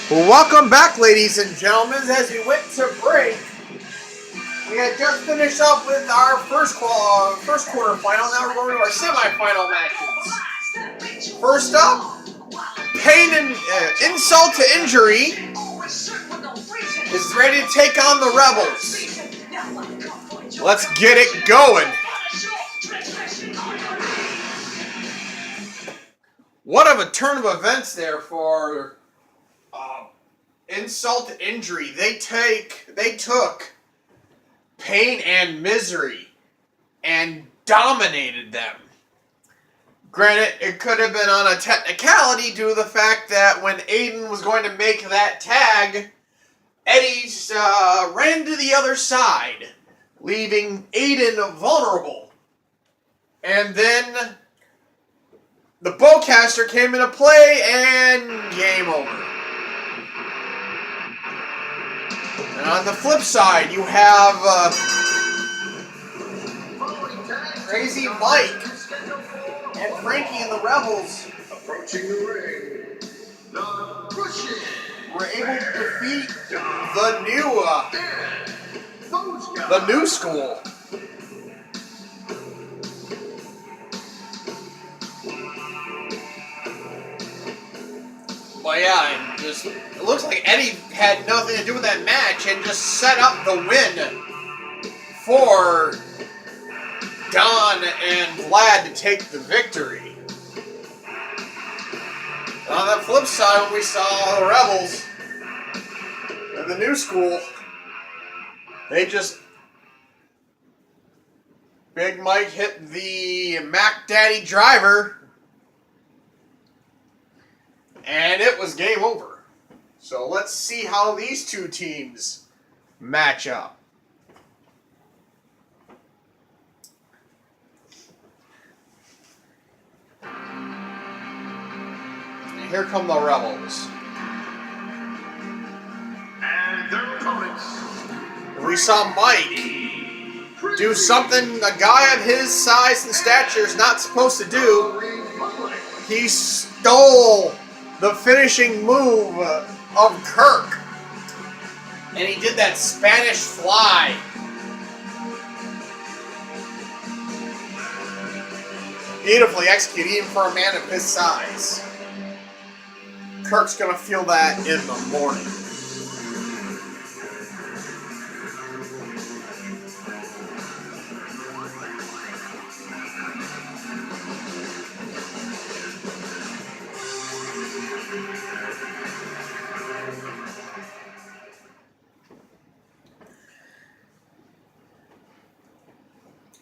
Welcome back, ladies and gentlemen. As we went to break, we had just finished up with our first quarter final. Now we're going to our semifinal matches. First up, Pain and Insult to Injury is ready to take on the Rebels. Let's get it going. What of a turn of events there for Insult to Injury. They took Pain and Misery and dominated them. Granted, it could have been on a technicality due to the fact that when Aiden was going to make that tag, Eddie ran to the other side, leaving Aiden vulnerable. And then the bowcaster came into play and game over. And on the flip side, you have Crazy Mike and Frankie and the Rebels approaching the ring. were able to defeat the new school. But yeah, it looks like Eddie had nothing to do with that match and just set up the win for Don and Vlad to take the victory. And on the flip side, when we saw the Rebels and the new school, Big Mike hit the Mac Daddy driver, and it was game over. So let's see how these two teams match up. And here come the Rebels. And their opponents. We saw Mike do something a guy of his size and stature is not supposed to do. He stole the finishing move of Kirk. And he did that Spanish fly. Beautifully executed, even for a man of his size. Kirk's gonna feel that in the morning.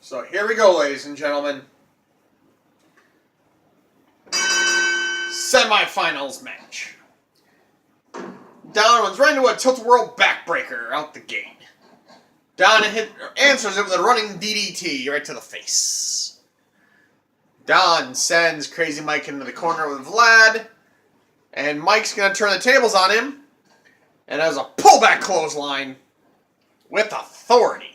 So here we go, ladies and gentlemen. Semifinals match. Don was right into a tilt-a-whirl backbreaker out the gate. Don answers it with a running DDT right to the face. Don sends Crazy Mike into the corner with Vlad. And Mike's going to turn the tables on him. And has a pullback clothesline with authority.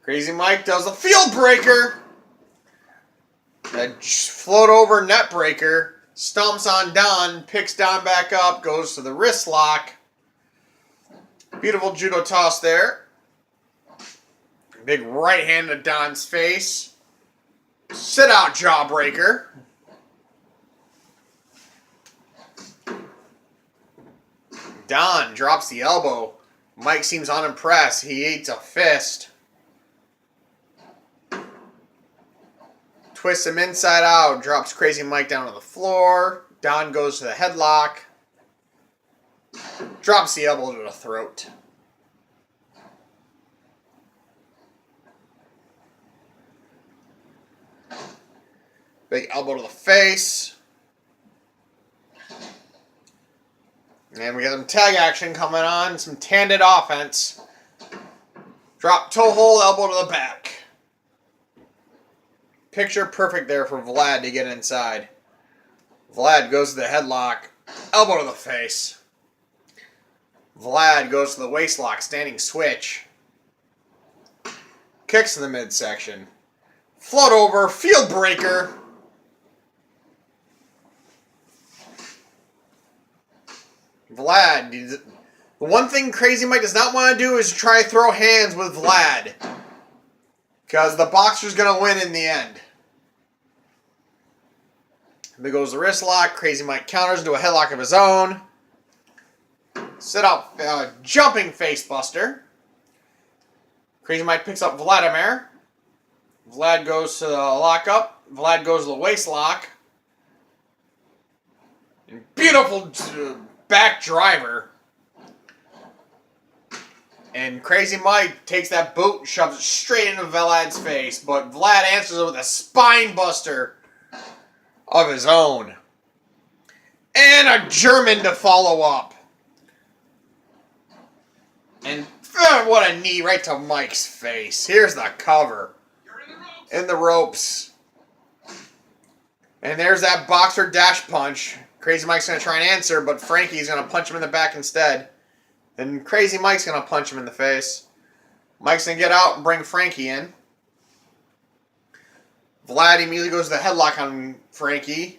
Crazy Mike does a field breaker. A float over net breaker. Stomps on Don. Picks Don back up. Goes to the wrist lock. Beautiful judo toss there. Big right hand to Don's face. Sit out jawbreaker. Don drops the elbow. Mike seems unimpressed. He eats a fist. Twists him inside out. Drops Crazy Mike down to the floor. Don goes to the headlock. Drops the elbow to the throat. Big elbow to the face. And we got some tag action coming on. Some tanded offense. Drop toe hold, elbow to the back. Picture perfect there for Vlad to get inside. Vlad goes to the headlock. Elbow to the face. Vlad goes to the waistlock. Standing switch. Kicks in the midsection. Float over. Field breaker. Vlad. The one thing Crazy Mike does not want to do is try to throw hands with Vlad. Because the boxer's going to win in the end. There goes the wrist lock. Crazy Mike counters into a headlock of his own. Set up jumping face buster. Crazy Mike picks up Vladimir. Vlad goes to the lockup. Vlad goes to the waist lock. And beautiful back driver. And Crazy Mike takes that boot and shoves it straight into Vlad's face. But Vlad answers it with a spine buster of his own. And a German to follow up. And what a knee right to Mike's face. Here's the cover. In the ropes. And there's that boxer dash punch. Crazy Mike's going to try and answer, but Frankie's going to punch him in the back instead. Then Crazy Mike's going to punch him in the face. Mike's going to get out and bring Frankie in. Vlad immediately goes to the headlock on Frankie.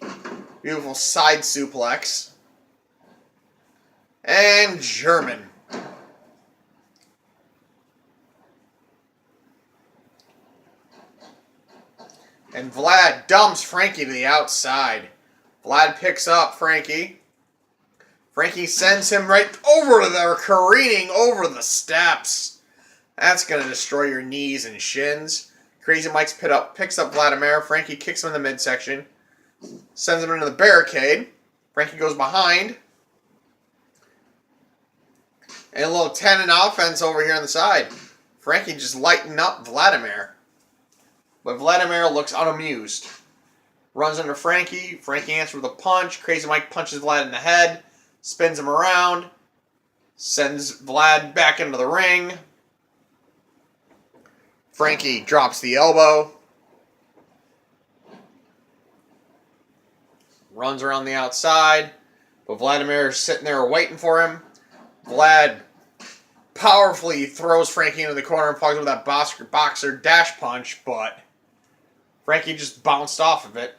Beautiful side suplex. And German. And Vlad dumps Frankie to the outside. Vlad picks up Frankie. Frankie sends him right over to there, careening over the steps. That's going to destroy your knees and shins. Crazy Mike's picks up Vladimir. Frankie kicks him in the midsection. Sends him into the barricade. Frankie goes behind. And a little 10 in offense over here on the side. Frankie just lighting up Vladimir. But Vladimir looks unamused. Runs into Frankie. Frankie answers with a punch. Crazy Mike punches Vlad in the head. Spins him around. Sends Vlad back into the ring. Frankie drops the elbow. Runs around the outside. But Vladimir is sitting there waiting for him. Vlad powerfully throws Frankie into the corner and plugs him with that boxer dash punch, but Frankie just bounced off of it.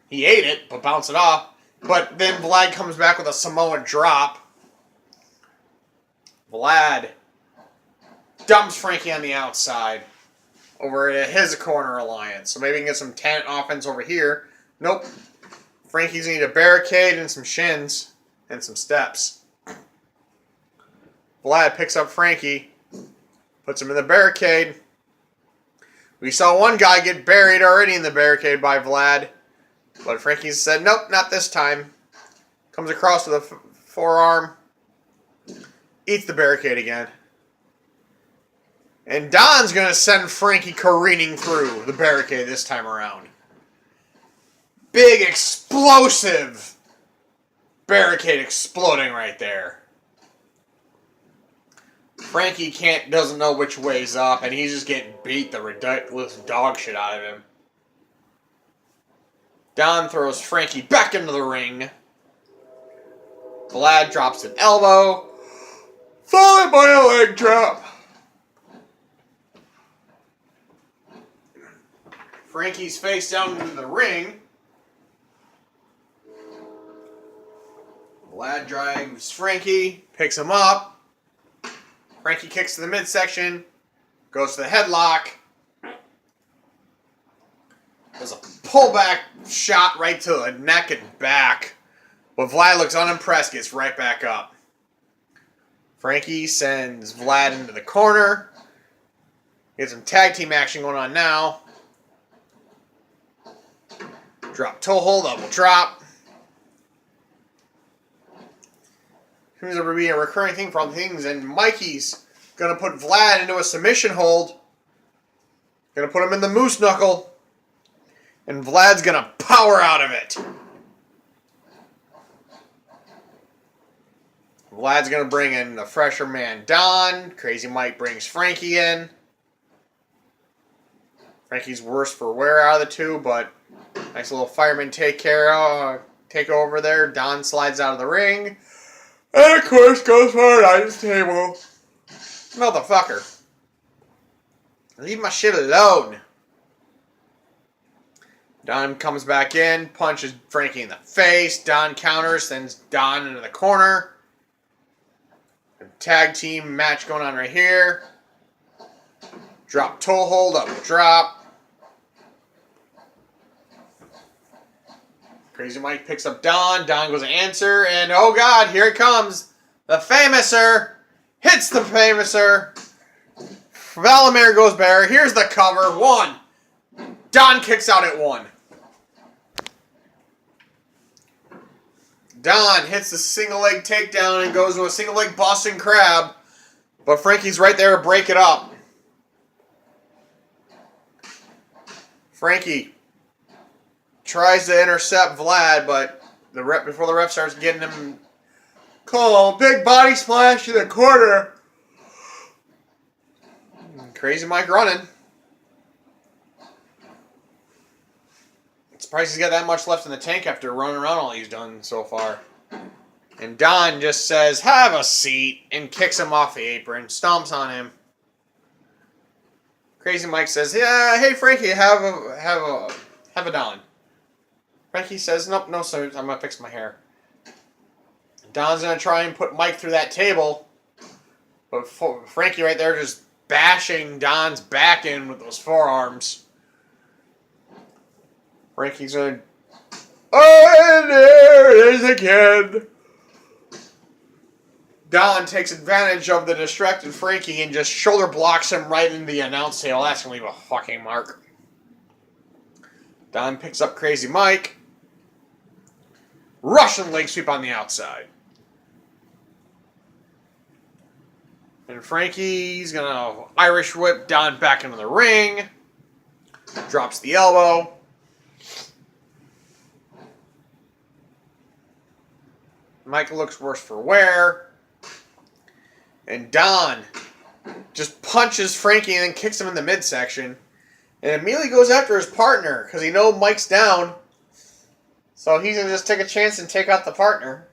He ate it, but bounced it off. But then Vlad comes back with a Samoan drop. Vlad dumps Frankie on the outside over to his corner alliance. So maybe he can get some talent offense over here. Nope. Frankie's going to need a barricade and some shins and some steps. Vlad picks up Frankie, puts him in the barricade. We saw one guy get buried already in the barricade by Vlad, but Frankie said, nope, not this time. Comes across with a forearm, eats the barricade again. And Don's going to send Frankie careening through the barricade this time around. Big, explosive barricade exploding right there. Frankie doesn't know which way's up, and he's just getting beat the ridiculous dog shit out of him. Don throws Frankie back into the ring. Vlad drops an elbow, followed by a leg drop. Frankie's face down into the ring. Vlad drives Frankie, picks him up. Frankie kicks to the midsection, goes to the headlock. There's a pullback shot right to the neck and back. But Vlad looks unimpressed, gets right back up. Frankie sends Vlad into the corner. Get some tag team action going on now. Drop toe hold, double drop. Seems to be a recurring thing for all the things, and Mikey's going to put Vlad into a submission hold. Going to put him in the moose knuckle. And Vlad's going to power out of it. Vlad's going to bring in the fresher man, Don. Crazy Mike brings Frankie in. Frankie's worse for wear out of the two, but nice little fireman take over there. Don slides out of the ring. And of course goes for an ice table. Motherfucker. Leave my shit alone. Don comes back in, punches Frankie in the face. Don counters, sends Don into the corner. A tag team match going on right here. Drop toe hold, up drop. Crazy Mike picks up Don. Don goes to answer, and oh God, here it comes. The Famouser hits the Famouser. Valimir goes bare. Here's the cover. 1. Don kicks out at 1. Don hits the single leg takedown and goes to a single leg Boston Crab. But Frankie's right there to break it up. Frankie tries to intercept Vlad, but before the ref starts getting him called, big body splash in the corner. Crazy Mike running. Surprised he's got that much left in the tank after running around all he's done so far. And Don just says, "Have a seat," and kicks him off the apron, stomps on him. Crazy Mike says, "Yeah, hey Frankie, have a Don." Frankie says, "Nope, no sir, I'm gonna fix my hair." Don's gonna try and put Mike through that table, but Frankie right there just bashing Don's back in with those forearms. Frankie's gonna... Oh, there it is again! Don takes advantage of the distracted Frankie and just shoulder blocks him right into the announce table. That's gonna leave a fucking mark. Don picks up Crazy Mike. Russian leg sweep on the outside. And Frankie's gonna Irish whip Don back into the ring. Drops the elbow. Mike looks worse for wear. And Don just punches Frankie and then kicks him in the midsection. And immediately goes after his partner because he knows Mike's down. So he's going to just take a chance and take out the partner.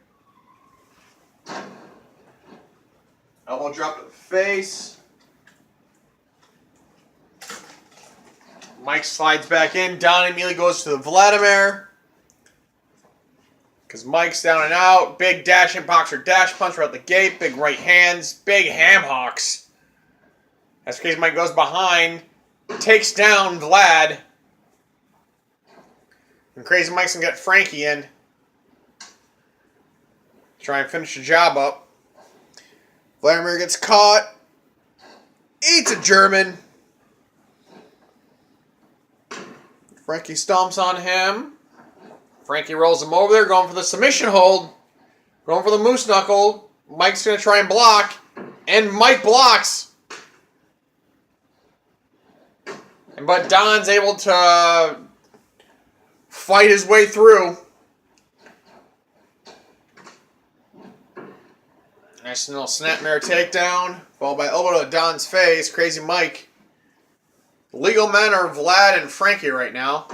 Elbow drop to the face. Mike slides back in. Don immediately goes to the Vladimir. Because Mike's down and out. Big dashing boxer dash punch right at the gate. Big right hands. Big ham hocks. As Crazy Mike goes behind. Takes down Vlad. And Crazy Mike's going to get Frankie in. Try and finish the job up. Vladimir gets caught. Eats a German. Frankie stomps on him. Frankie rolls him over there, going for the submission hold. Going for the moose knuckle. Mike's going to try and block. And Mike blocks. But Don's able to fight his way through. Nice little snapmare takedown. Followed by elbow to Don's face. Crazy Mike. The legal men are Vlad and Frankie right now.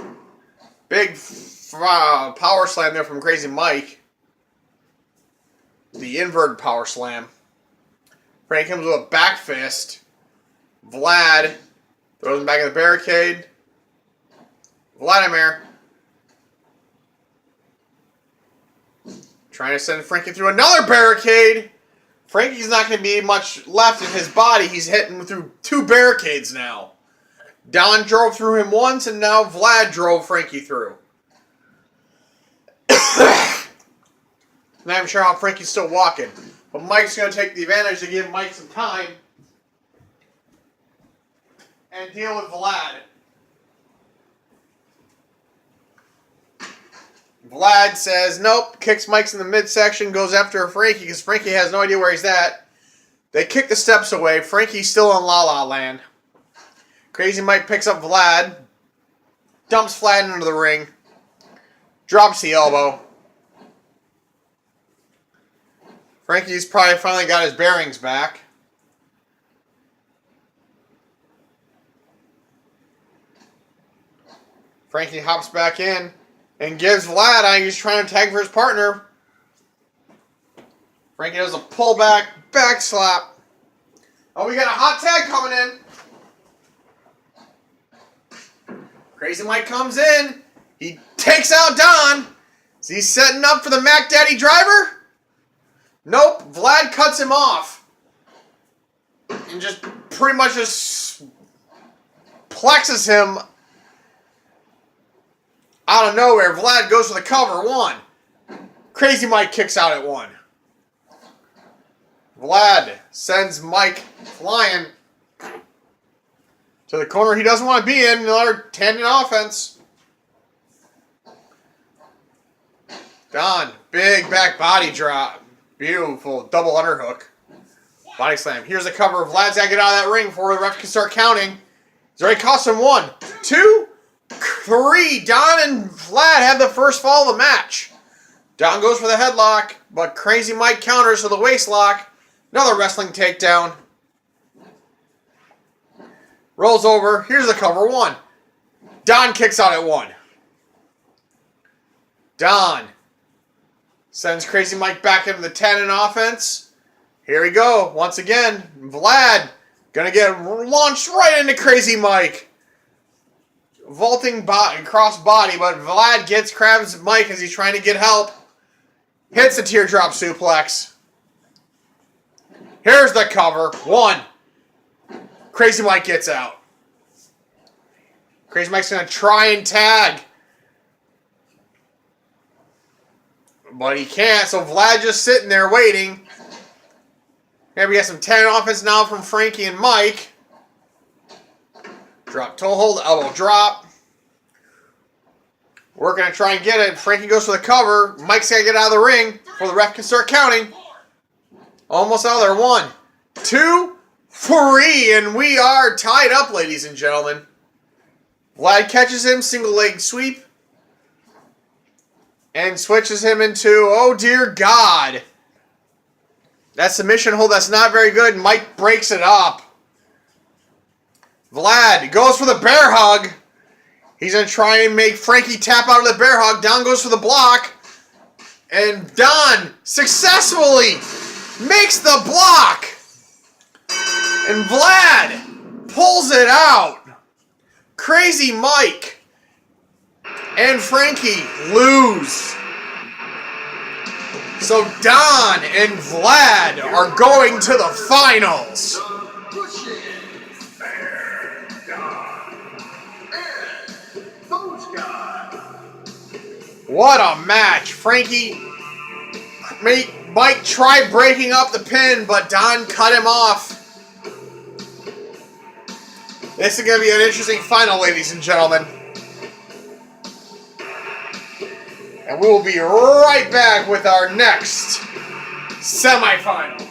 Big power slam there from Crazy Mike. The inverted power slam. Frankie comes with a back fist. Vlad throws him back in the barricade. Vladimir trying to send Frankie through another barricade. Frankie's not going to be much left in his body. He's hitting through 2 barricades now. Don drove through him once, and now Vlad drove Frankie through. Not even sure how Frankie's still walking. But Mike's going to take the advantage to give Mike some time and deal with Vlad. Vlad says, nope, kicks Mike's in the midsection, goes after Frankie because Frankie has no idea where he's at. They kick the steps away. Frankie's still in La La Land. Crazy Mike picks up Vlad, dumps Vlad into the ring, drops the elbow. Frankie's probably finally got his bearings back. Frankie hops back in and gives Vlad, he's trying to tag for his partner. Frankie does a pullback back slap. Oh, we got a hot tag coming in. Crazy Mike comes in. He takes out Don. Is he setting up for the Mac Daddy driver? Nope. Vlad cuts him off. and just pretty much just plexes him out of nowhere. Vlad goes for the cover. 1. Crazy Mike kicks out at 1. Vlad sends Mike flying to the corner he doesn't want to be in. Another tandem offense. Don, big back body drop. Beautiful double underhook. Body slam. Here's the cover. Vlad's got to get out of that ring before the ref can start counting. He's already cost him 1, 2, 3. Don and Vlad have the first fall of the match. Don goes for the headlock, but Crazy Mike counters for the waist lock. Another wrestling takedown. Rolls over. Here's the cover. 1. Don kicks out at 1. Don sends Crazy Mike back into the tendon offense. Here we go. Once again, Vlad gonna get launched right into Crazy Mike. Vaulting cross body, but Vlad grabs Mike as he's trying to get help. Hits the teardrop suplex. Here's the cover. 1. Crazy Mike gets out. Crazy Mike's going to try and tag. But he can't, so Vlad just sitting there waiting. Here we got some tendon offense now from Frankie and Mike. Drop toe hold, elbow drop. We're going to try and get it. Frankie goes for the cover. Mike's got to get out of the ring before the ref can start counting. Almost out there. 1, 2, 3. And we are tied up, ladies and gentlemen. Vlad catches him. Single leg sweep. And switches him into, oh dear God. That submission hold, that's not very good. Mike breaks it up. Vlad goes for the bear hug. He's going to try and make Frankie tap out of the bear hug. Don goes for the block. And Don successfully makes the block. And Vlad pulls it out. Crazy Mike and Frankie lose. So Don and Vlad are going to the finals. What a match. Frankie made Mike try breaking up the pin, but Don cut him off. This is going to be an interesting final, ladies and gentlemen. And we will be right back with our next semifinal.